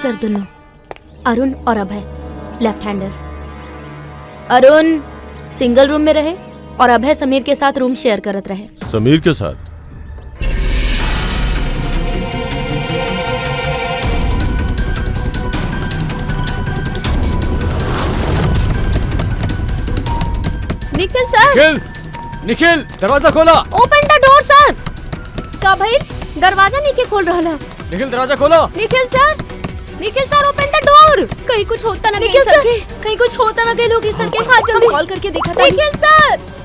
सर दोनों, अरुण और Abhay left hander. Arun single room में रहे और अभय समीर के साथ रूम शेयर करत रहे। समीर के साथ? निखिल सर। निखिल दरवाजा खोला। ओपन द डोर सर। का भाई दरवाजा निखिल खोल रहा है। निखिल दरवाजा खोलो। निखिल सर ओपन द डोर। कहीं कुछ होता ना निखिल सर के, कहीं कुछ होता ना गए लोग सर के। हाँ जल्दी कॉल करके देखा था। निखिल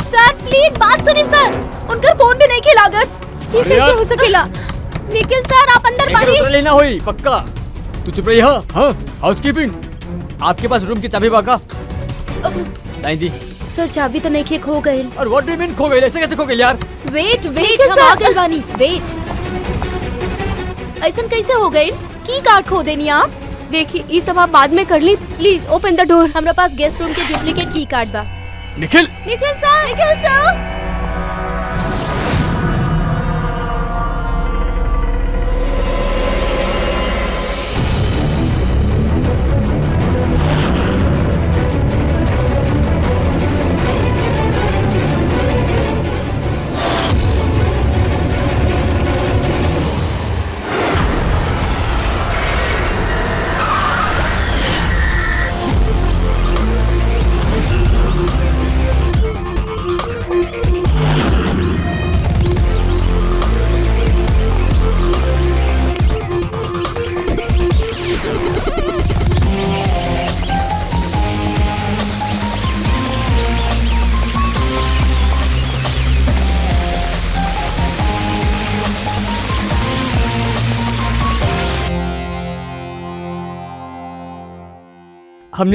सर प्लीज बात सुनिए सर। उनका फोन भी नहीं खिलागत। ये कैसे हो सकेला? निखिल सर आप अंदर पानी लेना हुई पक्का। तू चुप रही। हाँ हाउसकीपिंग, आपके पास रूम की चाबी बाका नहीं दी सर। चाबी तो नहीं खो गई। और व्हाट डू यू मीन खो गई? ऐसे कैसे खो गई यार? वेट हम आ गए बानी। वेट ऐसा कैसे हो गई? की कार्ड खो देनी आप? देखिए ये सब आप बाद में कर ली। प्लीज ओपन द डोर। हमारे पास गेस्ट रूम के डुप्लीकेट की कार्ड बा। निखिल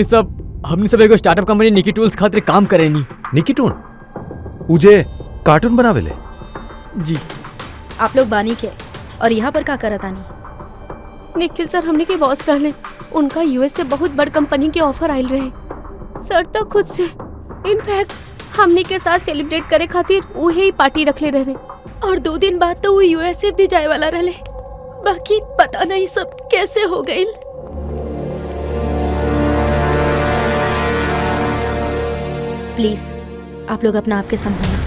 सर हमने सब एगो स्टार्टअप कंपनी निकी टूल्स खातिर काम करेनी। निकी टूल उजे कार्टून बनावेले जी। आप लोग बानी के और यहाँ पर का करत आनी? निखिल सर हमने के बॉस रहले। उनका यूएस से बहुत बड़ कंपनी के ऑफर आयल रहे। सर तो खुद से इनफैक्ट हमने के साथ सेलिब्रेट करे खातिर उहे ही पार्टी रखले रहे। और 2 दिन बाद तो वो यूएसए भी जाए वाला रहले। बाकी पता नहीं सब कैसे हो गई। प्लीज आप लोग अपना आप के संभालें।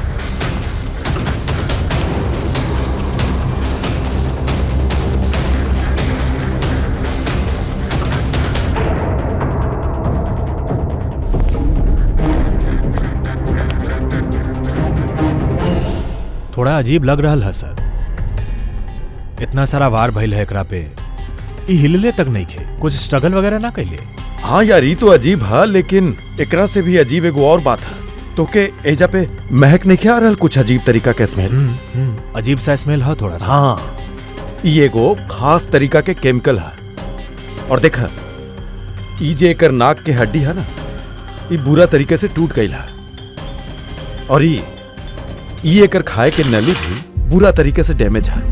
थोड़ा अजीब लग रहा है सर। इतना सारा वार भइल है एकरा पे, ई हिलले तक नहीं खे। कुछ स्ट्रगल वगैरह ना कैले? हाँ यार ये तो अजीब है, लेकिन एकरा से भी अजीब एगो और बात है। तो के एजा पे महक नहीं क्या रहल? कुछ अजीब तरीका के स्मेल। अजीब सा स्मेल है थोड़ा सा। हाँ ये एगो खास तरीका के केमिकल है। और देखा ई जे एकर नाक के हड्डी है ना, ये बुरा तरीके से टूट गई है। और ये एकर खाए के नली भी बुरा तरीके से डैमेज है।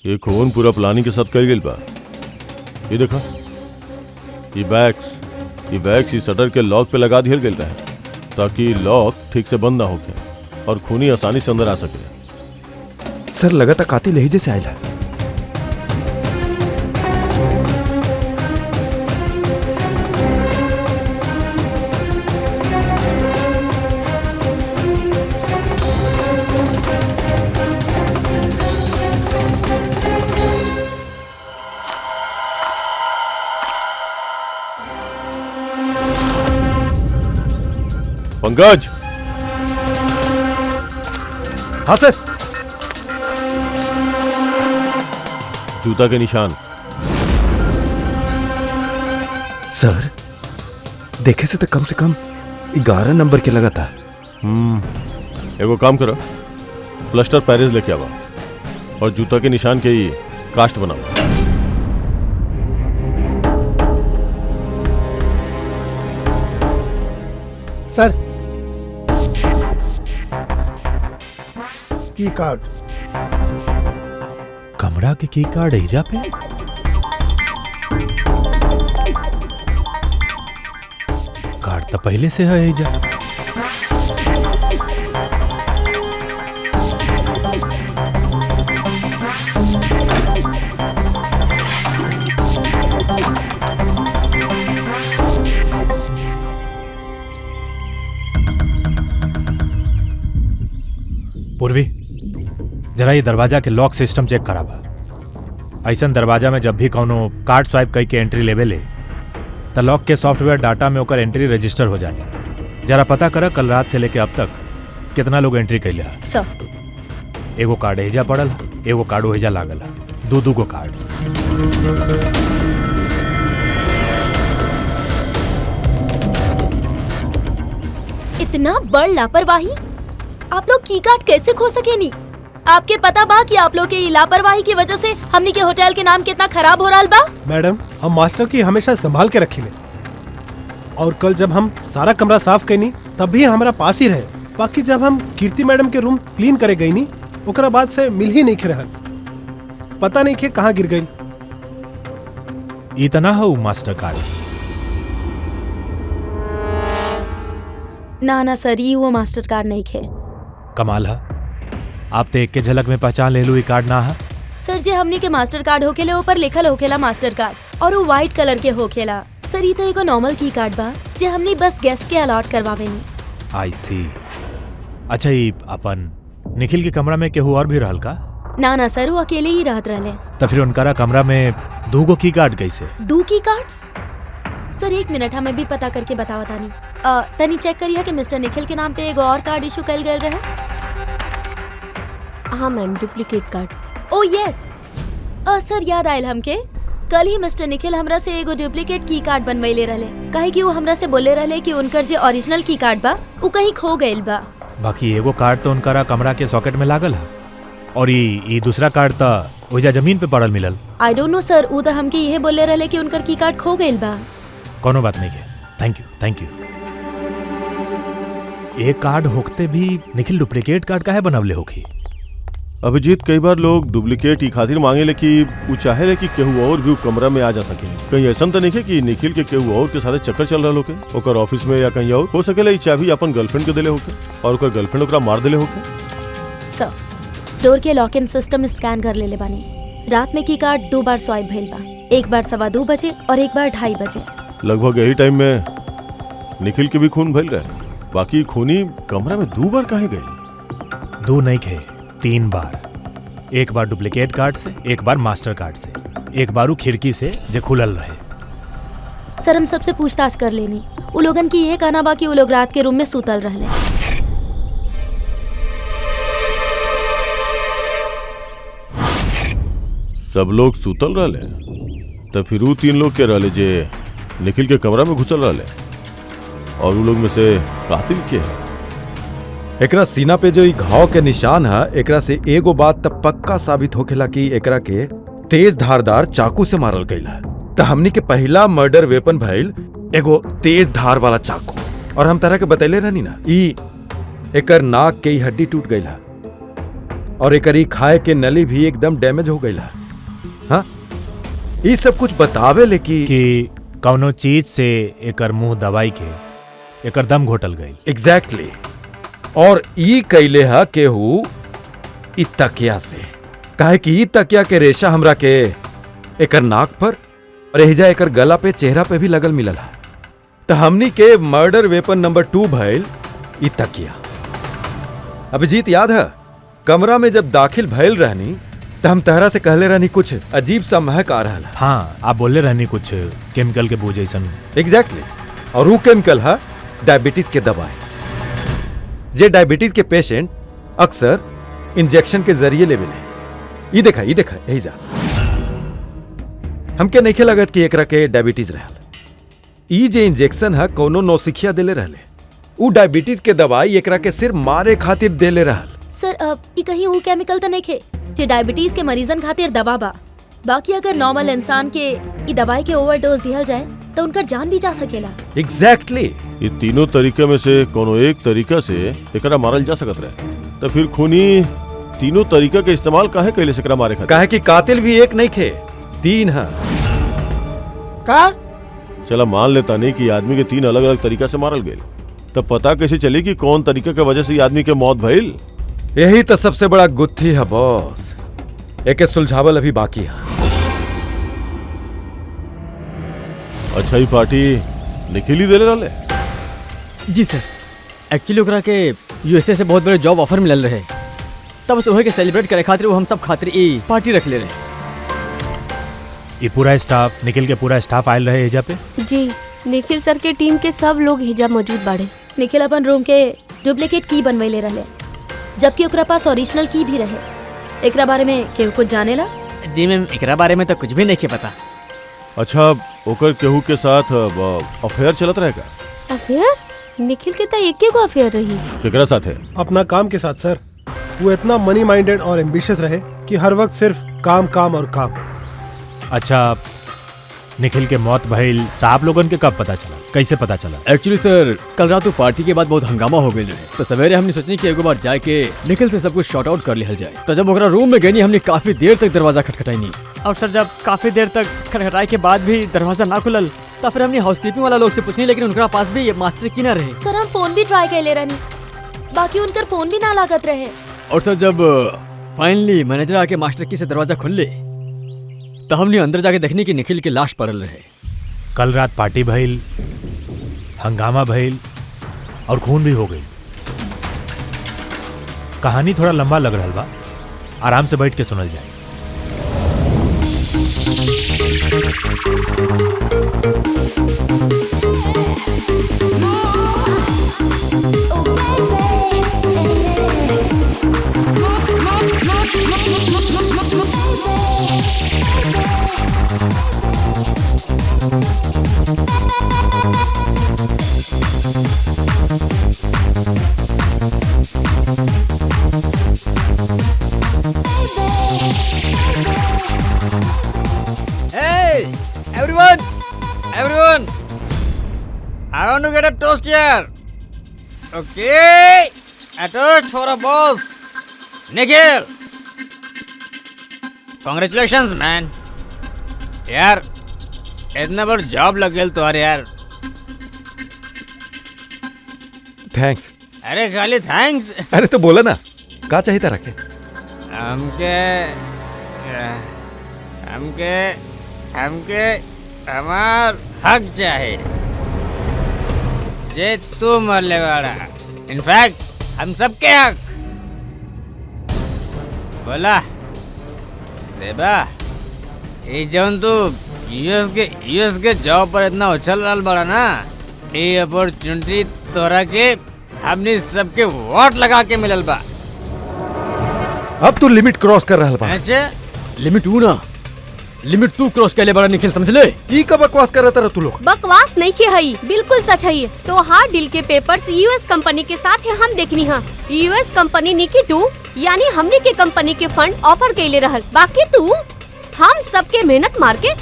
ये खून पूरा प्लानिंग के साथ कई गई बा। ये देखा ये बैग्स इस शटर के लॉक पे लगा दिया गया रहे ताकि लॉक ठीक से बंद ना हो गया और खूनी आसानी से अंदर आ सके। सर लगातार कातिल लहजे से आयला। पंकज। हाँ सर। जूता के निशान। सर देखे से तो कम 11 नंबर के लगा था। एगो काम करो, प्लास्टर पेरिस लेके आवा और जूता के निशान के ही कास्ट बनाओ। सर की कार्ड। कमरा के की कार्ड एजा पे? कार्ड तो पहले से है एजा। पूर्वी, जरा ये दरवाजा के लॉक सिस्टम चेक कराबा। ऐसा दरवाजा में जब भी कौनो कार्ड स्वाइप कई के एंट्री लेवे ले त लॉक के सॉफ्टवेयर डाटा में ओकर एंट्री रजिस्टर हो जाए। जरा पता कर कल रात से लेके अब तक कितना लोग एंट्री कैले है। सर एगो कार्ड एजा पड़ल है, एगो कार्ड ओहिजा लागल है, दू गो कार्ड। इतना बड़ लापरवाही! आप लोग की कार्ड कैसे खो सके नी? आपके पता बा कि आप लोग के लापरवाही की वजह से हमनी के होटल के नाम कितना खराब हो रहा बा? मैडम, हम मास्टर की हमेशा संभाल के रखिले और कल जब हम सारा कमरा साफ कैनी तब भी हमारा पास ही रहे। बाकी जब हम कीर्ति मैडम के रूम क्लीन करे गई नी ओकरा बाद से मिल ही नहीं रहल। पता नहीं के कहाँ गिर गई। इतना हो मास्टर कार्ड? ना सर, ये वो मास्टर कार्ड नहीं खे। कमाल है, आप तो एक के झलक में पहचान ले लू। कार्ड ना है सर, जे हमनी के मास्टर कार्ड होखेला ऊपर लिखल होखेला मास्टर कार्ड और वो व्हाइट कलर के होखेला। सर, ये तो एगो नॉर्मल की कार्ड बा जे हमनी बस गेस्ट के अलॉट करवावेनी। आई सी। अच्छा, ये अपन निखिल के कमरा में केहू और भी रहल का? ना सर, वो अकेले ही रहत रहले। तो फिर उनका कमरा में दूगो की कार्ड कैसे? दो की कार्ड्स? सर, एक मिनट, हमें भी पता करके बतावा तानी। तनी चेक करिए कि मिस्टर निखिल के नाम पे एगो और कार्ड इशू कल गए रहे। हाँ ma'am, duplicate card. Oh yes sir, याद आयल हमके। कल ही मिस्टर निखिल हमरा से एगो डुप्लीकेट की कार्ड बनवैले रहले। काहे कि वो हमरा से बोले रहले कि उनकर जे ओरिजिनल की कार्ड बा वो कहीं खो गइल बा। बाकी एगो कार्ड तो उनका कमरा के सॉकेट में लागल है और ये दूसरा कार्ड तो ओइजा जमीन पे पड़ल मिलल। आई डोंट नो सर, वो तो हमके यही बोले रहले कि उनकर की कार्ड खो गइल बा। कोनो बात नहीं है। Thank you. एक कार्ड होते भी निखिल डुप्लीकेट कार्ड काहे बनवले होखी? अभिजीत, कई बार लोग डुप्लीकेट ई खातिर मांगे कि वो चाहे ले कि केहू और भी उ कमरा में आ जा सके। कहीं ऐसा तो नहीं है कि निखिल के केहू और के साथ चक्कर चल रहा होके ओकर ऑफिस में या कहीं और हो सकेला ई चाबी अपन गर्लफ्रेंड के देले होके और ओकर गर्लफ्रेंड ओकरा मार देले होके। सर, डोर के लॉक इन सिस्टम स्कैन कर लेले बानी। रात में की कार्ड 2 बार स्वाइप भइल बा, एक बार 2:15 बजे और एक बार 2:30 बजे। लगभग यही टाइम में निखिल के भी खून भइल रहे। बाकी खूनी कमरा में 2 बार काहे गए? 2 नहीं खे, 3 बार। एक बार डुप्लीकेट कार्ड से, एक बार मास्टर कार्ड से, एक बार खिड़की से जो खुलल रहे। सर, हम सबसे पूछताछ कर लेनी। वो लोगन की यह कहना बा कि वो लोग रात के रूम में सुतल रहले। सब लोग सुतल रहले तो फिर वो 3 लोग के रहले जे निखिल के कमरा में घुसल रहले और वो लोग में से कातिल के है? एकरा सीना पे जो ई घाव के निशान है, एकरा से एगो बात तब पक्का साबित होखेला कि एकरा के तेज धारदार चाकू से मारल गईल है। तो हमनी के पहला मर्डर वेपन भइल एगो तेज धार वाला चाकू। और हम तरह के बतैले रहनी ना, ई एकर नाक के हड्डी टूट गईल है और एकर ई खाए के नली भी एकदम डैमेज हो गईल है। हाँ, ई सब कुछ बतावे ले कि कौनो चीज से एकर मुंह दवाई के एकर दम घोटल गईल। एग्जैक्टली। और ई कैले है केहू ई तकिया से, काहे कि ई तकिया के रेशा हमरा के एकर नाक पर और एहिजा एकर गला पे, चेहरा पे भी लगल मिलल है। तो हमनी के मर्डर वेपन नंबर 2 भइल ई तकिया। अभिजीत, याद है कमरा में जब दाखिल भइल रहनी तो हम तहरा से कहले रहनी कुछ अजीब सा महक आ रहा है। हाँ, आप बोले रहनी कुछ केमिकल के बूझ ऐसन। एग्जैक्टली। और वो केमिकल है डायबिटीज के दवाई, जे डायबिटीज के पेशेंट अक्सर इंजेक्शन के जरिए ले मिले। ये देखा यही जा। हमके नहीं लगत कि एकरा के डायबिटीज रहल। ई जे इंजेक्शन है कोनो नौसिखिया देले रहले। उ डायबिटीज के दवाई एकरा के सिर्फ मारे खातिर देले रहल। सर, ई कहीं वो केमिकल तो नहीं खे जे डायबिटीज के मरीजन खातिर दवा बा। बाकी अगर नॉर्मल इंसान के ई दवाई के ओवरडोज दिहल जाए तो उनका जान भी जा सकेला। एग्जैक्टली ये तीनों तरीके में से कोनो एक तरीका से एकरा मारल जा सकत रहे, तो फिर खूनी तीनों तरीका के इस्तेमाल काहे कैले से एकरा मारे खातिर? काहे कि कातिल भी एक नहीं खे, 3 है। का चला मान लेता नहीं कि आदमी के 3 अलग अलग तरीका से मारल गए, तब पता कैसे चली कि कौन तरीका के वजह से ये आदमी के मौत भइल? यही तो सबसे बड़ा गुत्थी है बॉस, एके सुलझावल अभी बाकी है। अच्छा ही पार्टी निखिल ही देले रहले? जी सर, एक्चुअली ओकरा के यूएसए से बहुत बड़े जॉब ऑफर मिलल रहे, तब उस के सेलिब्रेट करे खातिर वो हम सब खातिर ई पार्टी रख ले रहे। ये पूरा स्टाफ, निखिल के पूरा स्टाफ आयल रहे एजा पे? जी, निखिल सर के टीम के सब लोग हिजा मौजूद बाड़े। निखिल अपन रूम के डुप्लीकेट की बनवैले रहले, जबकि ओकरा पास ओरिजिनल की भी रहे। एकरा बारे में केहू कुछ जानेला? जी मैम, एकरा बारे में तो कुछ भी नहीं के पता। अच्छा, ओकर केहू के साथ अफेयर चलत रहेगा? अफेयर? निखिल के तो एक गो अफेयर रही। केकरा साथ है? अपना काम के साथ सर। वो इतना मनी माइंडेड और एम्बिशियस रहे कि हर वक्त सिर्फ काम काम और काम। अच्छा, निखिल के मौत भइल तो आप लोगन के कब पता चला, कैसे पता चला? एक्चुअली सर, कल रात पार्टी के बाद बहुत हंगामा हो गई रहे, तो सवेरे हमने सोचनी कि एक बार जाके निखिल से सब कुछ शॉर्ट आउट कर लिया जाए। तो जब ओकरा रूम में गई हमने काफी देर तक दरवाजा खटखटाई नहीं, और सर जब काफी देर तक खटखटाई के बाद भी दरवाजा ना खुलल, तो फिर हमने हाउसकीपिंग वाला लोग से पूछनी, लेकिन उनका पास भी ये मास्टर की ना रहे। सर हम फोन भी ट्राई कर ले रहनी, बाकी उनकर फोन भी ना लागत रहे। और सर जब फाइनली मैनेजर आके मास्टर की से दरवाजा खुल ले, तो हमने अंदर जाके देखने की निखिल की लाश पड़ल रहे। कल रात पार्टी भइल, हंगामा भइल और खून भी हो गई। कहानी थोड़ा लंबा लग रहा बा, आराम से बैठ के सुनल जाए। Hey, everyone! Everyone! I want to get a toast here. Okay, a toast for a boss, Nikhil. Congratulations, man. यार, इतना बड़ जॉब लग गया तुम्हारे यार। थैंक्स। अरे खाली थैंक्स। अरे तो बोला ना, का चाहिए था रखे? हमके हमार हक चाहे, जे तू मरले वाला। इनफैक्ट हम सबके हक। बोला देबा, ये जौन तू यूएस के जॉब पर इतना उछल रहा बड़ा ना, ये अपॉर्चुनिटी तोरा के हमने सबके वोट लगा के मिलल बा। अब तू लिमिट क्रॉस कर रहा बा। अच्छा, लिमिट हूँ ना, लिमिट तू क्रॉस कैले बड़ा निखिल, समझ ले। ई का बकवास कर रहा तू लोग? बकवास नहीं की हई, बिल्कुल सच है। तो हार्ड डील के पेपर्स यूएस कंपनी के साथ है, हम देखनी है। यूएस कंपनी निकी 2 यानी हमने के कंपनी के फंड ऑफर कैले रहल, बाकी तू हम सबके मेहनत मार के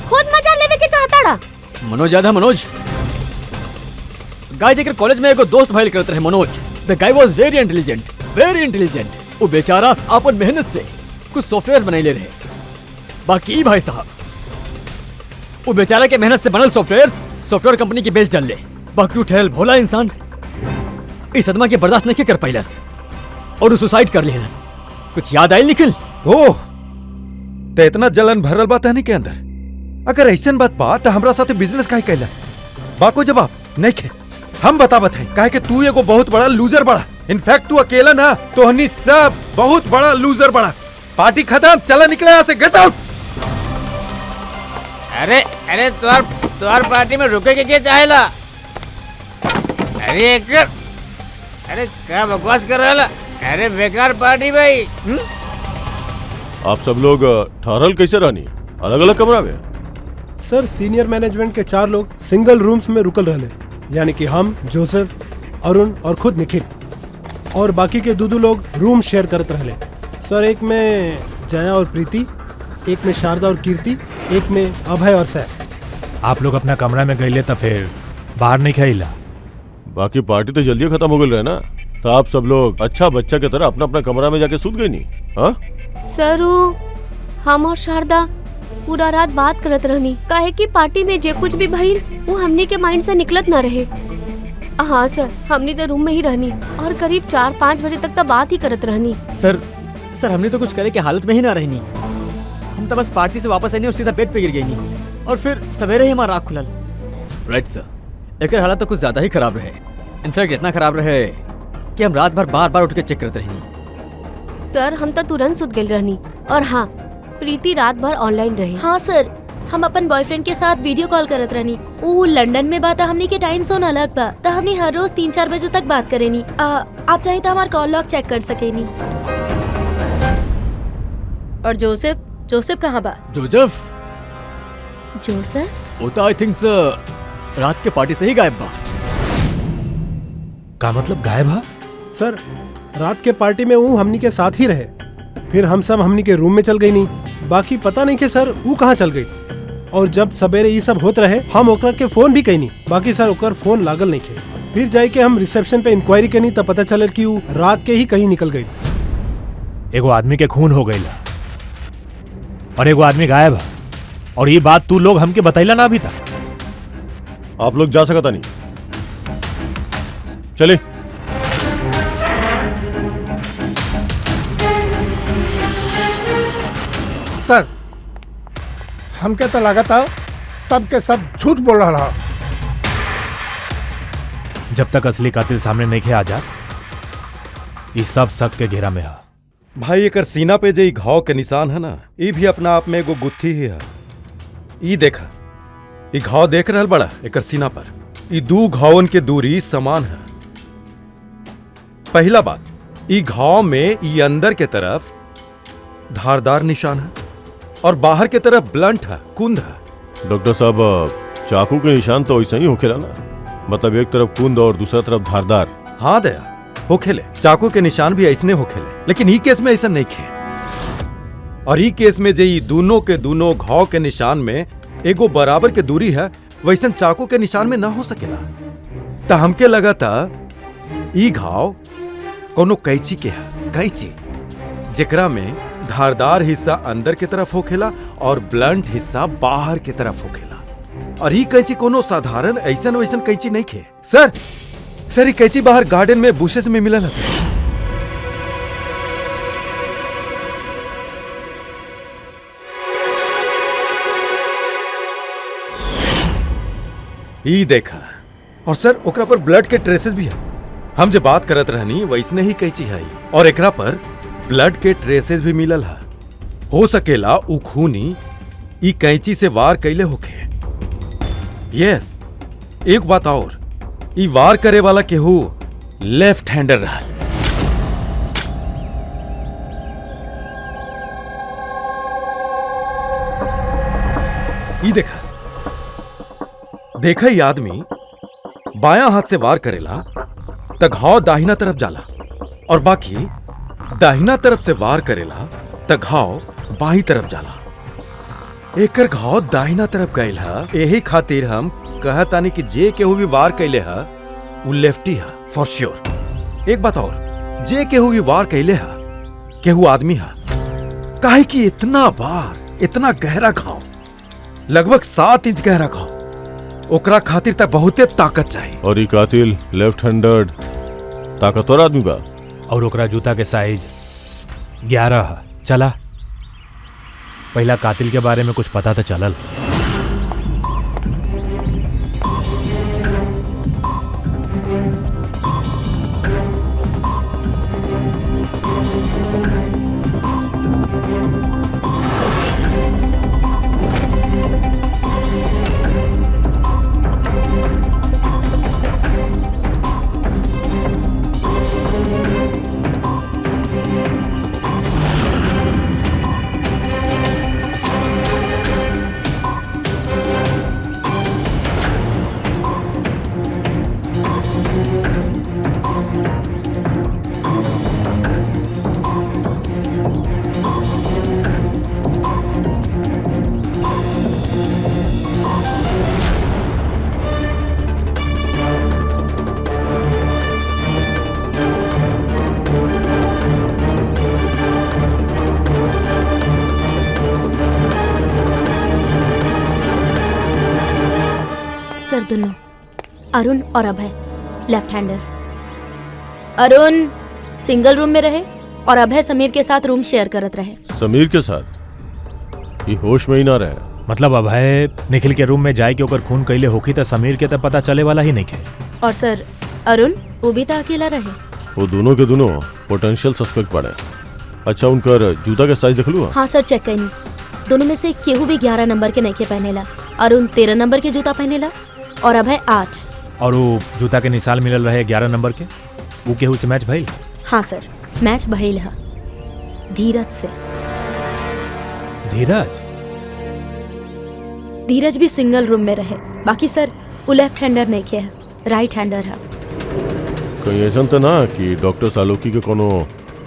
खुद मजा लेवे के चाहता डा। मनोज याद है? मनोज गाय जेकर कॉलेज में एगो दोस्त भाईल करते रहे Manoj. The guy was very intelligent. वो बेचारा अपन मेहनत से कुछ सॉफ्टवेयर बनाई ले रहे। बाकी भाई साहब, वो बेचारा के मेहनत से बनल सॉफ्टवेयर कंपनी के बेच डाल ले। बाकी वो ठहरल भोला इंसान इस सदमा के बर्दाश्त नहीं कर पाइलस और सुसाइड कर लेलस। कुछ याद आई निखिल? ओह, ते इतना जलन भरल बात है के अंदर। अगर ऐसन बात बा तो हमरा साथे बिजनेस काहे कैला? बाको जवाब नहीं खे। हम बतावत है काहे कि तू एगो बहुत बड़ा लूजर बड़ा। इनफैक्ट तू अकेला ना, तो हनी सब बहुत बड़ा लूजर बड़ा। पार्टी खत्म, चला निकले यहाँ से, गेट आउट। अरे तुहार पार्टी में रुके के चाहेला? अरे क्या बकवास कर रहा? अरे बेकार पार्टी भाई। आप सब लोग ठहरल कैसे रहनी अलग अलग कमरा में? सर सीनियर मैनेजमेंट के 4 लोग सिंगल रूम्स में रुकल रहले, यानी कि हम, जोसेफ, अरुण और खुद निखिल। और बाकी के 2 लोग रूम शेयर करते रहले। सर एक में जया और प्रीति, एक में शारदा और कीर्ति, एक में अभय और सैफ। आप लोग अपना कमरा में गईले तो फिर बाहर नहीं खाइला। बाकी पार्टी तो जल्दी खत्म हो गई रहे ना, तो आप सब लोग अच्छा बच्चा की तरह अपना अपना कमरा में जाके सूत गई नहीं? हाँ सर वो हम और शारदा पूरा रात बात करत रहनी, काहे कि पार्टी में जे कुछ भी भइल वो हमनी के माइंड से निकलत ना रहे। हाँ सर, हमनी तो रूम में ही रहनी और करीब 4-5 बजे तक तो बात ही करत रहनी। सर हमने तो कुछ करे के हालत में ही ना रहनी। हम तो बस पार्टी से वापस आनी और सीधा बेड पे गिर गई नहीं और फिर सवेरे ही हमारा आँख खुलल। राइट सर, एक हालत तो कुछ ज्यादा ही खराब रहे। इनफैक्ट इतना खराब रहे कि हम रात भर बार बार उठ के चेक करते रहनी। सर हम तो तुरंत सुत गए रहनी और हाँ प्रीति रात भर ऑनलाइन रही। हाँ सर, हम अपन बॉयफ्रेंड के साथ वीडियो कॉल करत रहनी। वो लंदन में बात हमनी के टाइम जोन अलग बा, तो हमनी हर रोज 3-4 बजे तक बात करेनी। आप चाहे तो हमारा कॉल लॉग चेक कर सकेनी। और जोसेफ कहाँ बा? जोसेफ वो तो आई थिंक रात के पार्टी से ही गायब बा। का मतलब गायब है? सर रात के पार्टी में वो हमनी के साथ ही रहे, फिर हम सब हमनी के रूम में चल गई नहीं। बाकी पता नहीं कि सर वो कहाँ चल गई। और जब सवेरे ये सब होत रहे हम ओकरा के फोन भी कईनी, बाकी सर ओकर फोन लागल नहीं खे। फिर जाए के हम रिसेप्शन पे इंक्वायरी करनी तब पता चलल कि वो रात के ही कहीं निकल गई। एगो आदमी के खून हो गई और एगो आदमी गायब है, और ये बात तू लोग हमके बतैला ना अभी तक। आप लोग जा सकता नहीं, चले। सर हमके तो लगा था सब के सब झूठ बोल रहा। जब तक असली कातिल सामने नहीं आ जात, ये सब शक के घेरा में है। भाई एकर सीना पे जे घाव के निशान है ना, ये भी अपना आप में एगो गुत्थी ही है। ई देखा, ई घाव देख रहल बड़ा एकर सीना पर, ई 2 घावन के दूरी समान है। पहला बात, ई घाव में ई अंदर के तरफ धारदार निशान है और बाहर के तरफ ब्लंट है, कुंद है। डॉक्टर साहब चाकू के निशान तो वैसे ही होखेला ना, मतलब एक तरफ कुंद और दूसरा तरफ धारदार। हाँ दया होखेले, चाकू के निशान भी ऐसने होखेले, लेकिन ई केस में ऐसा नहीं खे। और ई केस में जे ई दोनों के दोनों घाव के निशान में एगो बराबर के दूरी है, वैसन चाकू के निशान में ना हो सकेला। तो हमके लगा था ई घाव कोनो कैंची के है, कैंची जेकरा में धारदार हिस्सा अंदर के तरफ होखेला और ब्लंट हिस्सा बाहर के तरफ होखेला। और ई कैंची कोनो साधारण ऐसन वैसन कैंची नहीं खे। सर ई कैंची बाहर गार्डन में बुशेस में मिलल है सर। ई देखा, और सर ओकरा पर ब्लड के ट्रेसेस भी है। हम जो बात करत रहनी वैसने ही कैंची है, और एकरा पर ब्लड के ट्रेसेस भी मिलल है। हो सकेला उ खूनी ई कैंची से वार कैले होखे। यस, एक बात और, ई वार करे वाला केहू लेफ्ट हैंडर रहल। ई देखा ई आदमी बायां हाथ से वार करेला त घाव दाहिना तरफ जाला, और बाकी दाहिना तरफ से वार करेला त घाव बाई तरफ जाला। एकर घाव दाहिना तरफ गईल है, यही खातिर हम कहतानी कि जे केहू भी वार कैले है वो लेफ्टी है फॉर श्योर। एक बात और, जे केहू भी वार कैले है केहू आदमी है, काहे कि इतना बार इतना गहरा घाव, लगभग 7 इंच गहरा घाव, ओकरा खातिर तक बहुते ताकत चाहिए। और ये कातिल लेफ्ट हैंडेड ताकतवर आदमी बा, और ओकरा जूता के साइज 11 है। चला पहला कातिल के बारे में कुछ पता तो चलल। सर दोनों, अरुण और Abhay, left hander. Arun single room में रहे और अभय समीर के साथ रूम शेयर करत रहे। समीर के साथ ये होश में ही ना रहे। मतलब अभय निखिल के रूम में जाए के ओकर खून कैले होखी त समीर के त पता चले वाला ही नहीं के। और सर अरुण वो भी तो अकेला रहे। वो दोनों के दोनों पोटेंशियल सस्पेक्ट पड़े। अच्छा, उनकर जूता का साइज देख लू? हाँ सर, चेक कईनी। दोनों में से केहू भी 11 नंबर के नइखे पहनेला। अरुण 13 नंबर के जूता पहनेला और अभय 8। और वो जूता के निशान मिलल रहे 11 नंबर के, वो केहू से मैच भइल? हाँ सर, मैच भइल हा धीरज से। धीरज भी सिंगल रूम में रहे। बाकी सर वो लेफ्ट हैंडर नहीं है, राइट हैंडर है। कहीं ऐसा तो ना कि डॉक्टर सालोकी के कोनो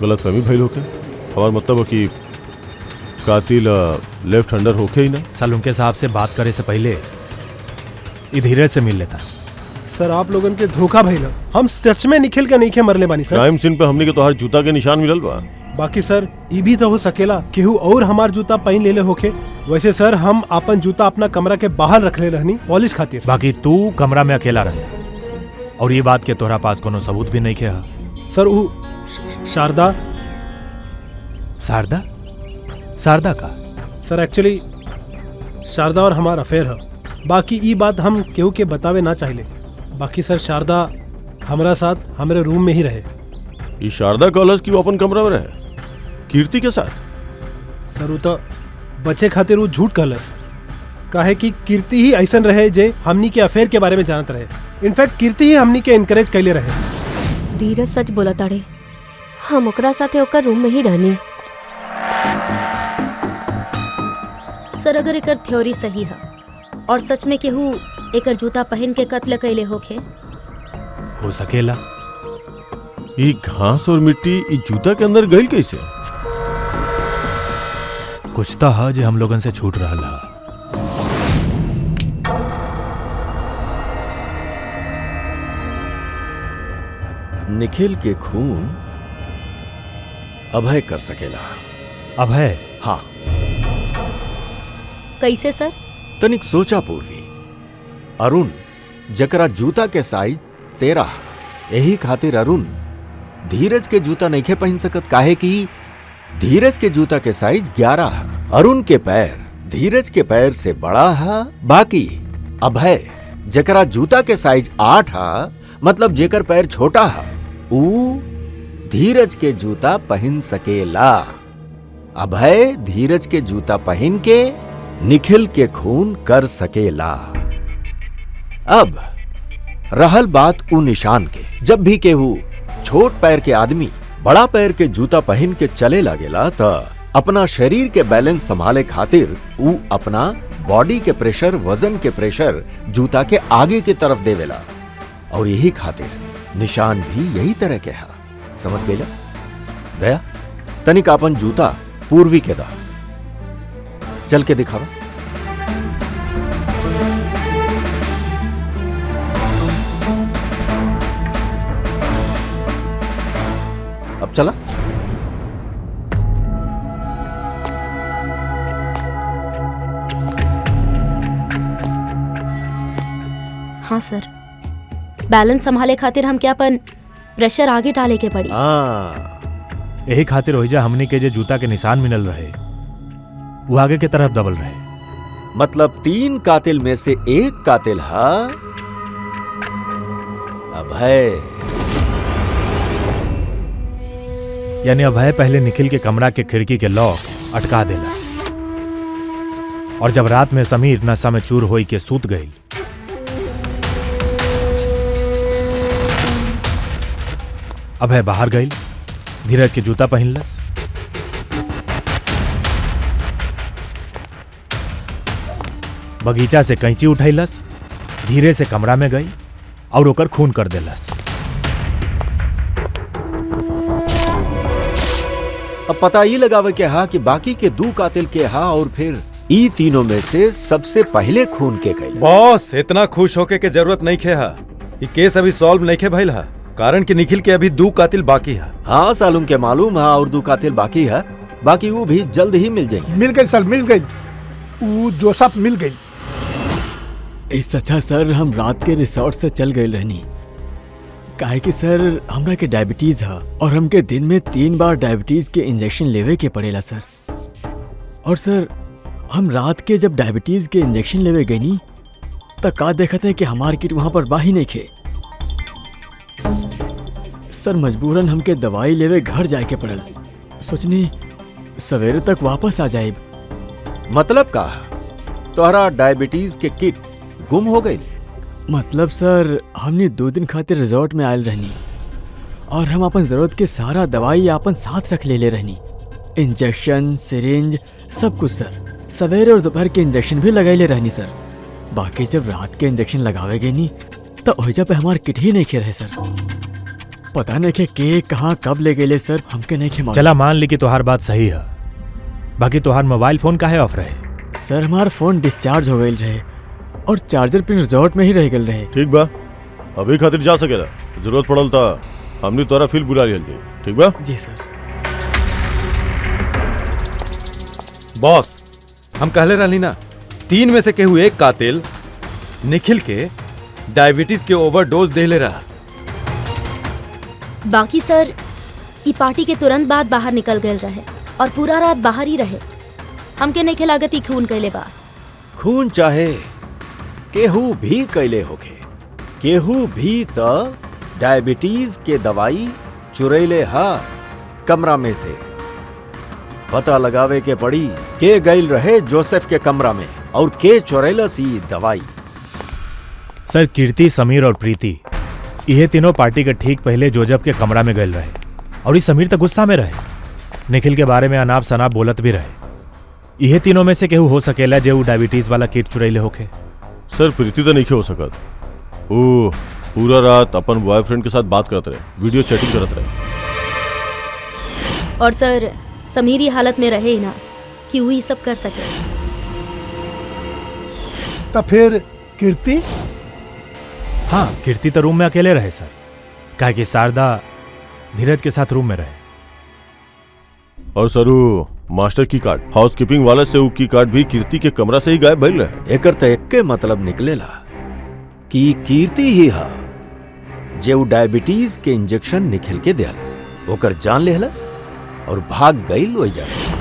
गलत फहमी भइल होके? हमार मतलब कि कातिल लेफ्ट हैंडर होके ही ना। सालुंके साहब से बात करे से पहले ये धीरज से मिल लेता। सर आप लोगन के धोखा भइल। हम सच में निखिल के नहीं मरले बानी सर। क्राइम सीन पे हमने के तोहार जूता के निशान मिलल बा। बाकी सर ये भी तो हो सकेला केहू और हमार जूता पहन लेले होके। वैसे सर हम अपन जूता अपना कमरा के बाहर रखले रहनी पॉलिश खातिर। बाकी तू कमरा में अकेला रहे और ये बात के तोहरा पास कोनो सबूत भी नहीं है। सर वो शारदा शारदा का? सर एक्चुअली शारदा और हमार अफेयर है। बाकी ये बात हम केहू के बतावे ना चाहिए। बाकी सर शारदा हमारा साथ हमारे रूम में ही रहे। ये शारदा कॉलेज की वो अपन कमरा में रहे कीर्ति के साथ? सर वो तो बचे खातिर वो झूठ कहलस। काहे कि कीर्ति ही ऐसा रहे जे हमनी के अफेयर के बारे में जानत रहे। इनफैक्ट कीर्ति ही हमनी के इनकरेज कैले रहे। धीरज सच बोला ताड़े, हम ओकरा साथे ओकर रूम में ही रहनी। सर अगर एकर थ्योरी सही है और सच में केहू एकर जूता पहन के कत्ल कैले होखे, हो सकेला। ये घास और मिट्टी ये जूता के अंदर गई कैसे? कुछ तो है जो हम लोगन से छूट रहा है। निखिल के खून अभय कर सकेला। अभय? हाँ। कैसे सर? तनिक सोचा पूर्वी। अरुण जकरा जूता के साइज 13, यही खातिर अरुण धीरज के जूता नहीं पहन सकत। काहे कि धीरज के जूता के साइज 11 है। अरुण के पैर धीरज के पैर से बड़ा है। बाकी अभय जकरा जूता के साइज 8 है, मतलब जेकर पैर छोटा है, ऊ धीरज के जूता पहन सकेला। अभय धीरज के जूता पहन के निखिल के खून कर सकेला। अब रहल बात ऊ निशान के। जब भी केहू छोट पैर के आदमी बड़ा पैर के जूता पहन के चले लागेला त अपना शरीर के बैलेंस संभाले खातिर ऊ अपना बॉडी के प्रेशर, वजन के प्रेशर जूता के आगे की तरफ देवेला। और यही खातिर निशान भी यही तरह के है। समझ गईला? दया तनिक अपन जूता पूर्वी के दा, चल के दिखावा। अब चला। हाँ सर, बैलेंस संभाले खातिर हम क्या अपन प्रेशर आगे डाले के पड़ी। यही खातिर होइजा हमनी के जे जूता के निशान मिलल रहे वो आगे के तरफ दबल रहे। मतलब 3 कातिल में से एक कातिल है अभय। यानी अभय पहले निखिल के कमरा के खिड़की के लॉक अटका देला और जब रात में समीर नशा में चूर होई के सूत गई, अभय बाहर गई, धीरज के जूता पहनलस, बगीचा से कैंची उठैलस, धीरे से कमरा में गई और ओकर खून कर देलस। अब पता ही लगावे के हा कि बाकी के 2 कातिल के हा और फिर ई तीनों में से सबसे पहले खून के कैले। बॉस इतना खुश होके के जरूरत नहीं खे हा। ये केस अभी सॉल्व नहीं खे भइल हा, कारण कि निखिल के अभी 2 कातिल बाकी है। हाँ सालूम के मालूम है और 2 कातिल बाकी है। बाकी वो भी जल्द ही मिल जाएंगे। मिल गई सर, मिल गई। वो जोसफ मिल गई। सच्चा सर, हम रात के रिसोर्ट से चल गए रहनी काहे कि सर हमरा के डायबिटीज है और हमके दिन में 3 बार डायबिटीज के इंजेक्शन लेवे के पड़ेला सर। और सर हम रात के जब डायबिटीज के इंजेक्शन लेवे गए नी तो का देखते हैं कि हमार किट वहां पर बाही नहीं खे। सर मजबूरन हमके दवाई लेवे घर जाए के पड़ल। सोचनी सवेरे तक वापस आ जाए। मतलब का तोहरा डायबिटीज के किट गुम हो गई? मतलब सर हमने 2 दिन खातिर रिजॉर्ट में आयल रहनी और हम अपन जरूरत के सारा दवाई अपन साथ रख ले रहनी, इंजेक्शन, सिरिंज, सब कुछ सर। सवेरे और दोपहर के इंजेक्शन भी लगाए रहनी सर। बाकी जब रात के इंजेक्शन लगावे गए नी तो ओहिजा पे हमार किट ही नहीं खे रहे सर। पता नहीं के कहाँ कब ले गए सर, हमके नहीं खे मालूम। चला मान ली कि तोहार बात सही है, बाकी तोहार मोबाइल फोन काहे ऑफ रहे? सर हमार फोन डिस्चार्ज हो गई रहे और चार्जर पिन रिजॉर्ट में ही रह गए रहे। ठीक बा, अभी खातिर जा सकेला, जरूरत पड़ल था हमने तोरा फिर बुला लिया। ठीक बा? जी सर। बॉस, हम कहले रहली ना 3 में से केहू एक कातिल निखिल के डायबिटीज के ओवरडोज देले रहा। बाकी सर ई पार्टी के तुरंत बाद बाहर निकल गए रहे और पूरा रात बाहर ही रहे। हमके नहीं खिलागत ई खून कैले बा। खून चाहे केहू भी कैले होखे, केहू भी त डायबिटीज के दवाई चुरैले हा कमरा में से। पता लगावे के पड़ी के गईल रहे जोसेफ के कमरा में और के चुरैलस ई दवाई। सर कीर्ति, समीर और प्रीति ये तीनों पार्टी के ठीक पहले जोजब के कमरा में गए रहे और ये समीर तो गुस्सा में रहे, निखिल के बारे में अनाप शनाप बोलत भी रहे। ये तीनों में से केहू हो सकेला जो डायबिटीज वाला किट चुरैले होके। सर प्रीति तो नहीं हो सकत, वो पूरा रात अपन बॉयफ्रेंड के साथ बात करते रहे, वीडियो चैटिंग करते रहे। और सर समीर ये हालत में रहे ही ना कि वो ये सब कर सके। तो फिर कीर्ति? हाँ, कीर्ति तो रूम में अकेले रहे सर, काहे कि शारदा धीरज के साथ रूम में रहे। और सरू मास्टर की कार्ड हाउसकीपिंग वाले से की कार्ड भी कीर्ति के कमरा से ही गायब भइल रहे। एकर त एक्के मतलब निकलेला कि कीर्ति ही हा जे डायबिटीज के इंजेक्शन निखिल के देहलस, ओकर जान लेहलस और भाग गईल ओइजा से।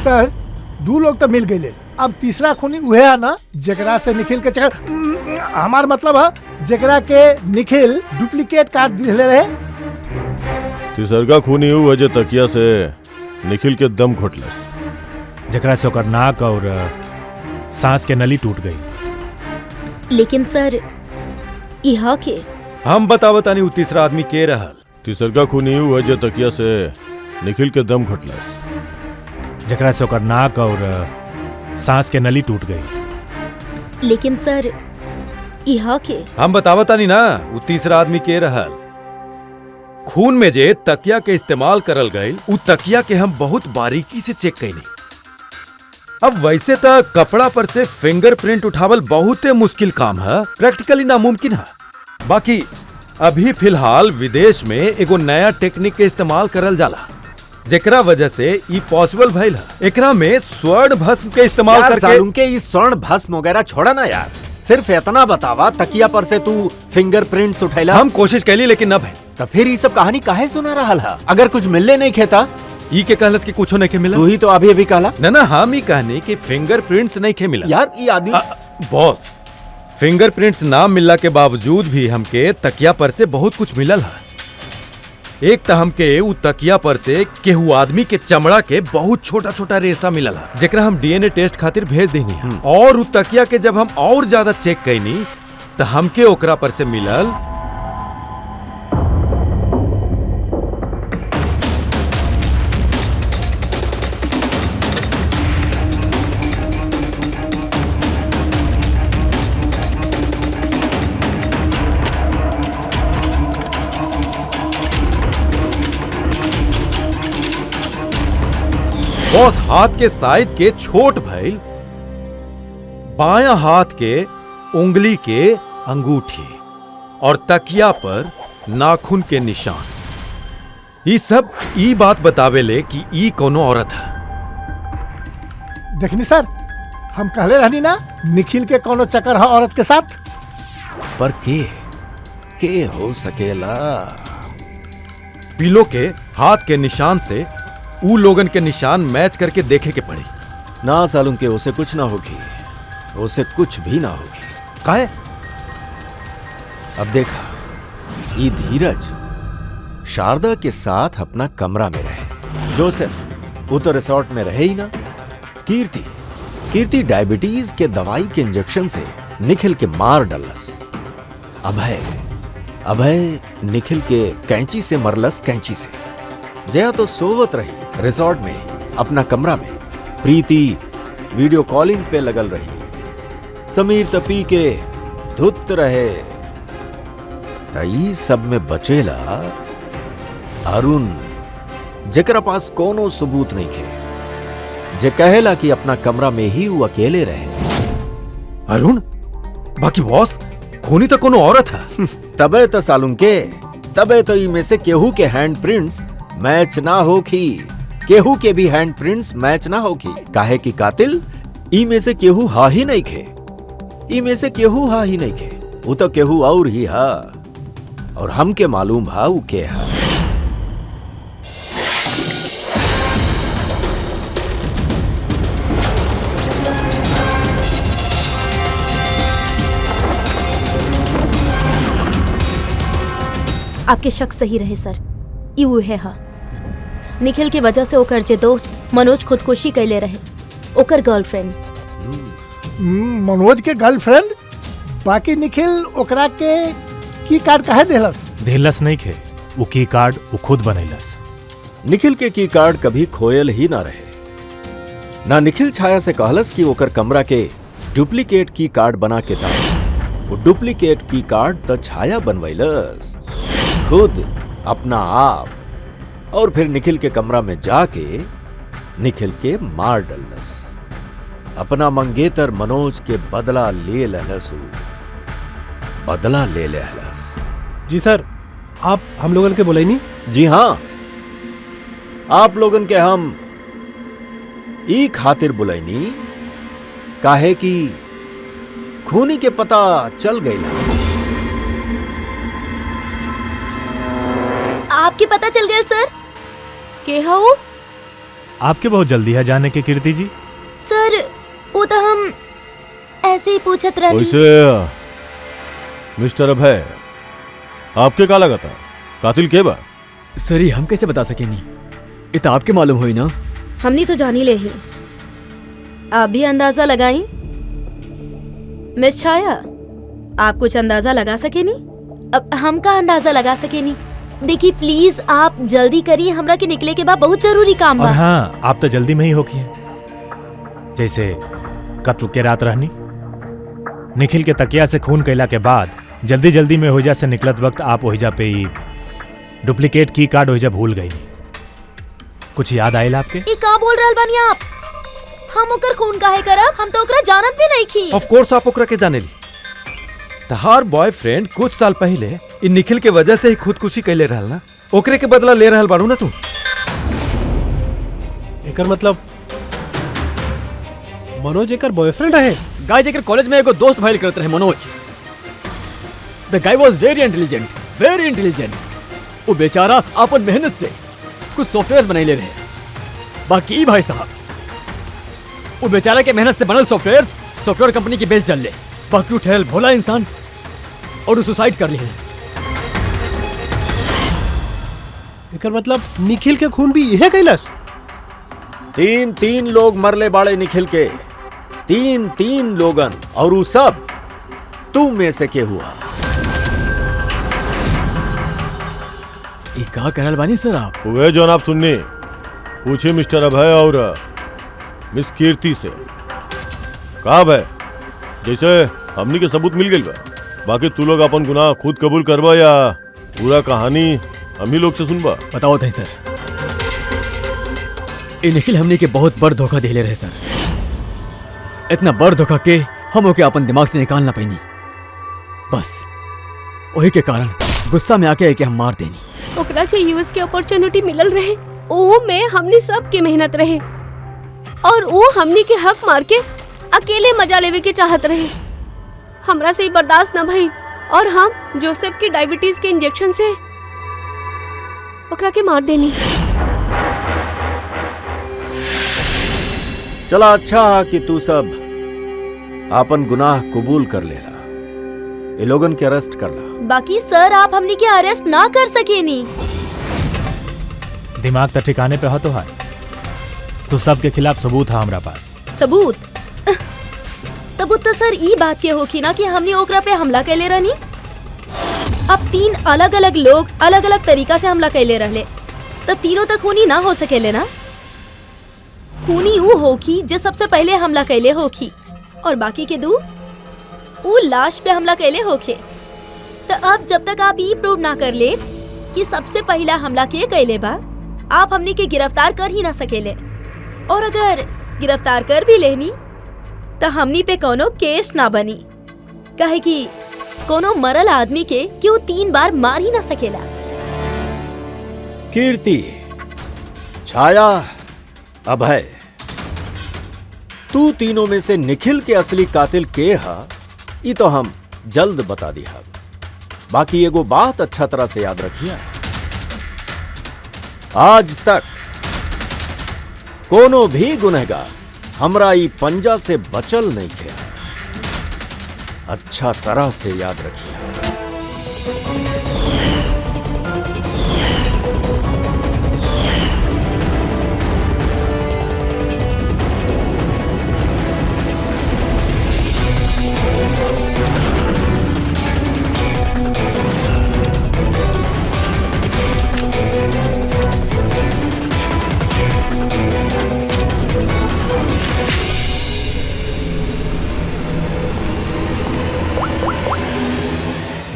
सर 2 लोग तो मिल गए, अब तीसरा खूनी उहे है ना जेकरा से निखिल के चक्कर, हमार मतलब है जेकरा के निखिल डुप्लीकेट कार्ड दिले रहे। तीसरका खूनी हुआ जे तकिया से निखिल के दम घोटलस, जकरा से ओकर नाक और सांस के नली टूट गई। लेकिन सर यह के हम बतावतानी उ तीसरा आदमी के रहल। तीसरका खूनी हुआ जे तकिया से निखिल के दम घोटलस, जकरा से ओकर नाक और सांस के नली टूट गई। लेकिन सर यह के हम बतावतानी ना उ तीसरा आदमी के रहल। खून में जे तकिया के इस्तेमाल करल गई उ तकिया के हम बहुत बारीकी से चेक कईनी। अब वैसे तो कपड़ा पर से फिंगरप्रिंट उठावल बहुत मुश्किल काम है, प्रैक्टिकली नामुमकिन है। बाकी अभी फिलहाल विदेश में एगो नया टेक्निक के इस्तेमाल करल जाला, जेकरा वजह से ई पॉसिबल भइल है। एकरा में स्वर्ण भस्म के इस्तेमाल करके उनके इस स्वर्ण भस्म वगैरह छोड़ा ना यार, सिर्फ इतना बतावा तकिया पर से तू फिंगरप्रिंट्स उठैला। हम कोशिश कैली लेकिन न भइल। तो फिर ये सब कहानी काहे सुना रहा है? अगर कुछ मिलने नहीं खेता ई के कहलस कि कुछो नहीं के मिला। तू ही तो अभी अभी कहला ना हम ही कहनी कि फिंगरप्रिंट्स नहीं के मिला। यार ये आदमी बॉस, फिंगरप्रिंट्स ना मिलला के बावजूद भी हमके तकिया पर से बहुत कुछ मिलल है। एक तो हमके उ तकिया पर से केहू आदमी के चमड़ा के बहुत छोटा छोटा रेशा मिलल है, जेकरा हम डीएनए टेस्ट खातिर भेज देनी है। और उ तकिया के जब हम और ज्यादा चेक कैनी तो हमके ओकरा पर से मिलल बॉस हाथ के साइज के छोट भइल, बायां हाथ के उंगली के अंगूठी और तकिया पर नाखून के निशान। ई सब ई बात बतावेले कि ई कोनो औरत है। देखनी सर, हम कहले रहनी ना निखिल के कोनो चक्कर है औरत के साथ। पर के हो सकेला? पिलो के हाथ के निशान से ऊ लोगन के निशान मैच करके देखे के पड़ी। ना सालूम के उसे कुछ ना होगी, उसे कुछ भी ना होगी। काहे? अब देखा, ये धीरज शारदा के साथ अपना कमरा में रहे। जोसेफ वो तो रिसोर्ट में रहे ही ना। कीर्ति डायबिटीज के दवाई के इंजेक्शन से निखिल के मार डलस। अभय निखिल के कैंची से मरलस, कैंची से। जया तो सोवत रही रिसोर्ट में ही अपना कमरा में। प्रीति वीडियो कॉलिंग पे लगल रही। समीर तपी के धुत रहे। तई सब में बचेला अरुण, जेकरा पास कोनो सबूत नहीं थे, जे कहेला कि अपना कमरा में ही वो अकेले रहे। अरुण? बाकी बॉस खूनी तो कोनो औरत है। तबे तो सालूम के, तबे तो इनमें से केहू के हैंड प्रिंट्स मैच ना होखी। केहू के भी हैंड प्रिंट्स मैच ना होखी। काहे कि कातिल ई में से केहू हा ही नहीं खे। ई में से केहू हा ही नहीं खे। वो तो केहू और ही हा, और हमके मालूम हा वो के हा। आपके शक सही रहे सर, यू है हा। निखिल के वजह से ओकर जे दोस्त मनोज खुदकुशी कैले रहे, ओकर गर्लफ्रेंड। मनोज के गर्लफ्रेंड? बाकी निखिल ओकरा के की कार्ड काहे देलस नहीं खे, वो की कार्ड वो खुद बनैलस। निखिल के की कार्ड कभी खोयल ही ना रहे। ना निखिल छाया से कहलस कि ओकर कमरा के डुप्लीकेट की कार्ड बना के दा। वो डुप्लीकेट की कार्ड तो छाया बनवैलस खुद अपना आप, और फिर निखिल के कमरा में जाके निखिल के मार डलस। अपना मंगेतर मनोज के बदला ले लहलस। बदला ले लहलस। जी सर, आप हम लोगन के बोले नहीं? जी हाँ, आप लोगन के हम ई खातिर बुलैनी काहे कि खूनी के पता चल गई। आपके पता चल गया सर? के हो? आपके बहुत जल्दी है जाने के कीर्ति जी। सर वो तो हम ऐसे ही पूछत रही। वैसे मिस्टर अभय, आपके का लगा था कातिल के बा? सर ये हम कैसे बता सके नहीं, ये तो आपके मालूम हुई ना। हमने तो जानी ले ही। आप भी अंदाजा लगाई। मिस छाया, आप कुछ अंदाजा लगा सके नहीं? अब हम का अंदाजा लगा सके नहीं? देखिए प्लीज आप जल्दी करिए, हमरा के निकले के बाद बहुत जरूरी काम और बा। हाँ, आप तो जल्दी में ही होकी है। जैसे कत्ल के रात रहनी, निखिल के तकिया से खून कैला के बाद जल्दी में होइजा से निकलत वक्त आप ओहिजा पे ही डुप्लीकेट की कार्ड ओहिजा भूल गई। कुछ याद आयल आपके? ये का बोल रहल बानी आप? हम ओकर खून काहे करब? हम तो ओकरा जानत भी नहीं की। ऑफ कोर्स आप ओकरा के जाने ली। तहार बॉयफ्रेंड कुछ साल पहले इन निखिल के वजह से ही खुदकुशी कैले रहल ना, ओकरे के बदला ले रहल बाड़ू ना तू। एकर मतलब मनोज एकर बॉयफ्रेंड रहे? गाय जेकर कॉलेज में एगो दोस्त भाईल करत रहे Manoj. The guy was very intelligent. वो बेचारा अपन मेहनत से कुछ सॉफ्टवेयर बनाइले रहे। बाकी भाई साहब, वो बेचारा के मेहनत से बनल सॉफ्टवेयर कंपनी की बेच डाले। बाकी ठहरल भोला इंसान और वो सुसाइड कर लिया। एकर मतलब निखिल के खून भी यह कैलस? तीन लोग मरले बाड़े निखिल के। तीन लोगन, और वो सब तू में से के हुआ। ये का करल बानी सर आप? वे जो आप सुननी पूछे मिस्टर अभय और मिस कीर्ति से। का भाई, जैसे हमनी के सबूत मिल गई बा, बाकी तू लोग अपन गुनाह खुद कबूल करबा या पूरा कहानी हम ही लोग से सुनबा? बताओ थे सर। ये निखिल हमने के बहुत बड़ धोखा देले रहे सर। इतना बड़ धोखा के हम ओके अपन दिमाग से निकालना पैनी, बस वही के कारण गुस्सा में आके एके हम मार देनी। ओकरा जे यूएस के अपॉर्चुनिटी मिलल रहे ओ में हमनी सब के मेहनत रहे और वो हमनी के हक मार के अकेले मजा लेवे के चाहत रहे। हमरा से ही बर्दाश्त न भई और हम जोसेफ के डायबिटीज के इंजेक्शन से ओकरा के मार देनी। चला अच्छा कि तू सब आपन गुनाह कबूल कर लेला, ये लोगन के अरेस्ट करला। बाकी सर आप हमनी के अरेस्ट ना कर सकेनी। दिमाग तो ठिकाने पे हो तो है, तो सबके खिलाफ सबूत है हमरा पास। सबूत सबूत तो सर ई बात के होखी ना कि हमने ओकरा पे हमला कैले रहनी। अब 3 अलग अलग लोग अलग अलग तरीका से हमला कैले रहले, तो तीनों तक खूनी ना हो सकेले ना। खूनी वो होखी जो सबसे पहले हमला कैले होखी और बाकी के 2 वो लाश पे हमला कैले होखे। तो अब जब तक आप ये प्रूव ना कर ले कि सबसे पहला हमला के कैले बा, आप हमने के गिरफ्तार कर ही ना सकेले। और अगर गिरफ्तार कर भी लेनी तो हमनी पे कोनो केस ना बनी, काहे कि कोनो मरल आदमी के क्यों 3 बार मार ही ना सकेला। कीर्ति, छाया, अभय, तू तीनों में से निखिल के असली कातिल के हा ये तो हम जल्द बता दिया। बाकी एगो बात अच्छा तरह से याद रखिए, आज तक कोनो भी गुनहगार हमरा ई पंजा से बचल नहीं किया। अच्छा तरह से याद रखिए।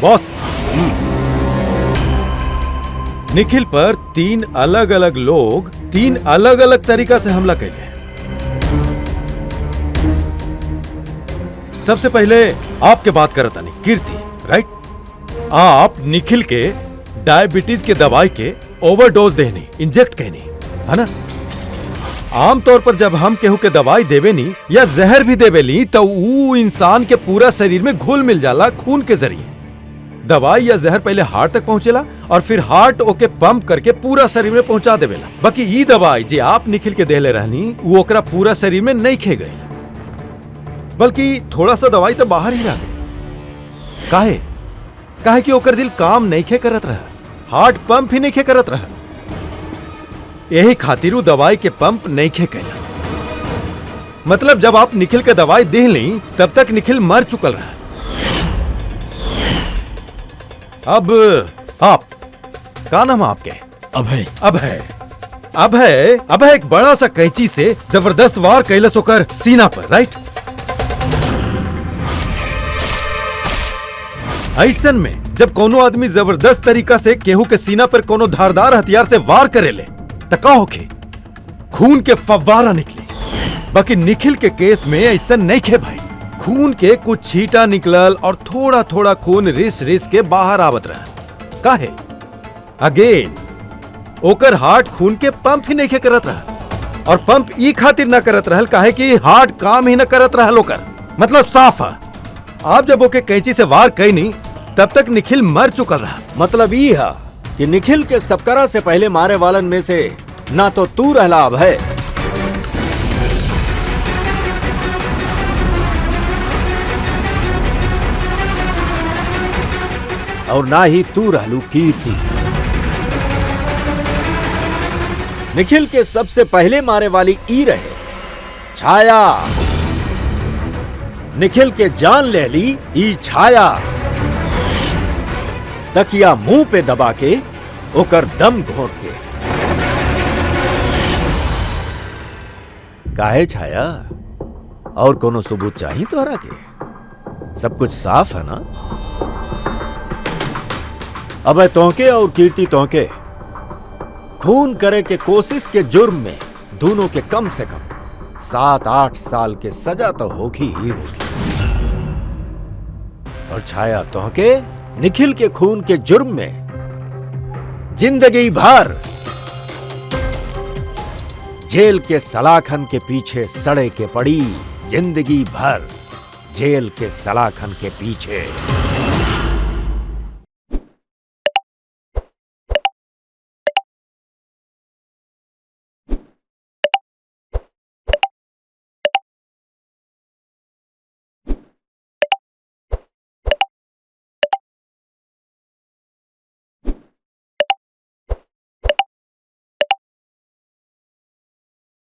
बॉस, निखिल पर 3 अलग अलग लोग 3 अलग अलग तरीका से हमला कैले हैं। सबसे पहले आपके बात करता नहीं कीर्ति, राइट? आप निखिल के डायबिटीज के दवाई के ओवरडोज देनी, इंजेक्ट कहनी, है ना? आमतौर पर जब हम केहू के दवाई देवेनी या जहर भी देवेली तो वो इंसान के पूरा शरीर में घुल मिल जाला खून के जरिए। दवाई या जहर पहले हार्ट तक पहुंचेला और फिर हार्ट ओके पंप करके पूरा शरीर में पहुंचा देवेला। बाकी ई दवाई जे आप निखिल के देले रहनी वो ओकरा पूरा शरीर में नहीं खे गई, बल्कि थोड़ा सा दवाई तो बाहर ही रह गई। काहे कि ओकर दिल काम नहीं खे करत रहा, हार्ट पंप ही नहीं खे करत रहा। यही खातिर वो दवाई के पंप नहीं खे कैलस। मतलब जब आप निखिल के दवाई दे ली तब तक निखिल मर चुकल रहा। अब आप का नाम है आपके? अभय। अभय अभय अभय एक बड़ा सा कैंची से जबरदस्त वार कैलस होकर सीना पर, राइट? ऐसन में जब कोनो आदमी जबरदस्त तरीका से केहू के सीना पर कोनो धारदार हथियार से वार करेले तो का होके खून के फव्वारा निकले। बाकी निखिल के केस में ऐसा नहीं खे भाई। खून के कुछ छींटा निकलल और थोड़ा थोड़ा खून रिस रिस के बाहर आवत रहा। काहे? अगेन ओकर हार्ट खून के पंप ही नहीं के करत रहा, और पंप ई खातिर न करत रहल काहे कि हार्ट काम ही न करत रहल ओकर। मतलब साफ है, आप जब ओके कैंची से वार कैनी तब तक निखिल मर चुकल रहा। मतलब ई है कि निखिल के सबकरा से पहले मारे वालन में से ना तो तू रहला अभय, और ना ही तू रहलू कीर्ति। निखिल के सबसे पहले मारे वाली ई रहे छाया। निखिल के जान ले ली ई छाया। तकिया मुंह पे दबा के ओकर दम घोंट के। काहे छाया, और कोनो सबूत चाहिए तोहरा के? सब कुछ साफ है ना? अबे तोहके और कीर्ति तोहके खून करे के कोशिश के जुर्म में दोनों के कम से कम 7-8 साल के सजा तो होगी ही होगी। और छाया तोहके निखिल के खून के जुर्म में जिंदगी भर जेल के सलाखन के पीछे सड़े के पड़ी, जिंदगी भर जेल के सलाखन के पीछे।